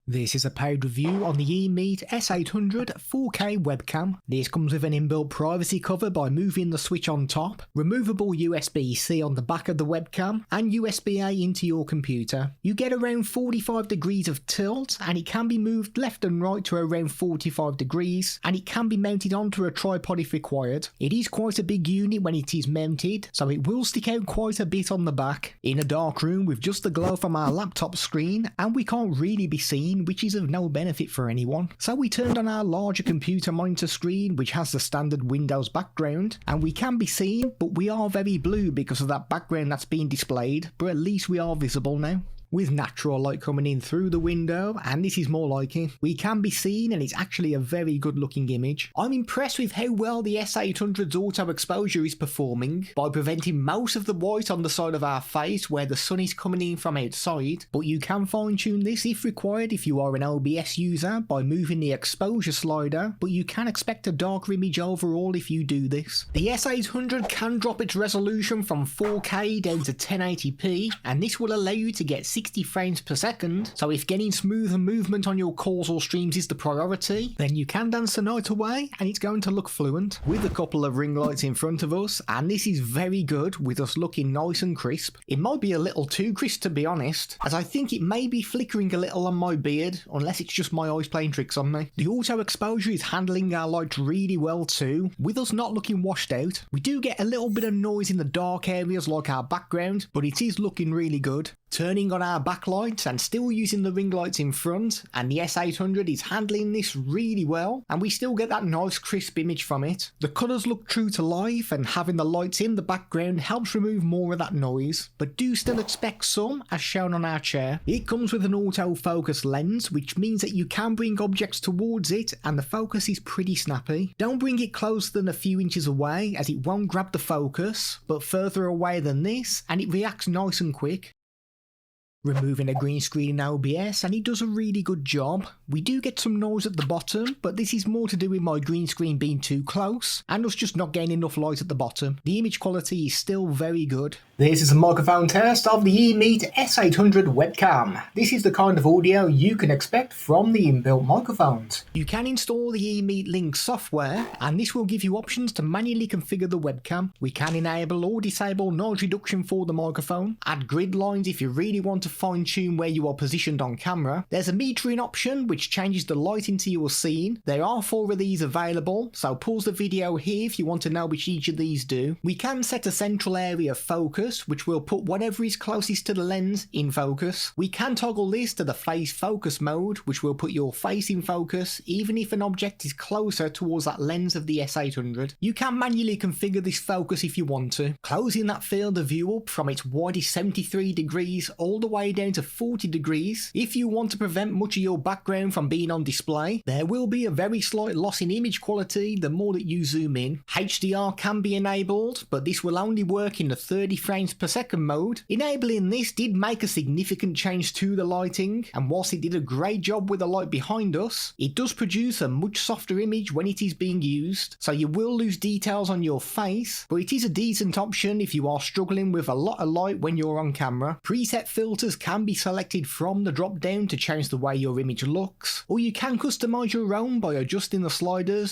This is a paid review on the Emeet S800 4K webcam. This comes with an inbuilt privacy cover by moving the switch on top, removable USB-C on the back of the webcam, and USB-A into your computer. You get around 45 degrees of tilt, and it can be moved left and right to around 45 degrees, and it can be mounted onto a tripod if required. It is quite a big unit when it is mounted, so it will stick out quite a bit on the back. In a dark room with just the glow from our laptop screen, and we can't really be seen, which is of no benefit for anyone. So we turned on our larger computer monitor screen, which has the standard Windows background, and we can be seen, but we are very blue because of that background that's being displayed, but at least we are visible now. With natural light coming in through the window, and this is more like it. We can be seen, and it's actually a very good looking image. I'm impressed with how well the S800's auto exposure is performing by preventing most of the white on the side of our face where the sun is coming in from outside, but you can fine tune this if required if you are an OBS user by moving the exposure slider, but you can expect a darker image overall if you do this. The S800 can drop its resolution from 4K down to 1080p, and this will allow you to get 60 frames per second, so if getting smoother movement on your calls or streams is the priority, then you can dance the night away and it's going to look fluent. With a couple of ring lights in front of us, and this is very good with us looking nice and crisp. It might be a little too crisp to be honest, as I think it may be flickering a little on my beard, unless it's just my eyes playing tricks on me. The auto exposure is handling our lights really well too, with us not looking washed out. We do get a little bit of noise in the dark areas like our background, but it is looking really good. Turning on our backlights and still using the ring lights in front, and the S800 is handling this really well, and we still get that nice crisp image from it. The colours look true to life, and having the lights in the background helps remove more of that noise, but do still expect some as shown on our chair. It comes with an autofocus lens, which means that you can bring objects towards it and the focus is pretty snappy. Don't bring it closer than a few inches away as it won't grab the focus, but further away than this and it reacts nice and quick. Removing a green screen in OBS, and it does a really good job. We do get some noise at the bottom, but this is more to do with my green screen being too close and us just not getting enough light at the bottom. The image quality is still very good. This is a microphone test of the Emeet S800 webcam. This is the kind of audio you can expect from the inbuilt microphones. You can install the Emeetlink software, and this will give you options to manually configure the webcam. We can enable or disable noise reduction for the microphone, add grid lines if you really want to fine tune where you are positioned on camera. There's a metering option which changes the light into your scene. There are 4 of these available, so pause the video here if you want to know which each of these do. We can set a central area of focus, which will put whatever is closest to the lens in focus. We can toggle this to the face focus mode, which will put your face in focus even if an object is closer towards that lens of the S800. You can manually configure this focus if you want to, closing that field of view up from its widest 73 degrees all the way down to 40 degrees. If you want to prevent much of your background from being on display, there will be a very slight loss in image quality the more that you zoom in. HDR can be enabled, but this will only work in the 30 frames per second mode. Enabling this did make a significant change to the lighting, and whilst it did a great job with the light behind us, it does produce a much softer image when it is being used, so you will lose details on your face, but it is a decent option if you are struggling with a lot of light when you're on camera. Preset filters can be selected from the drop down to change the way your image looks, or you can customize your own by adjusting the sliders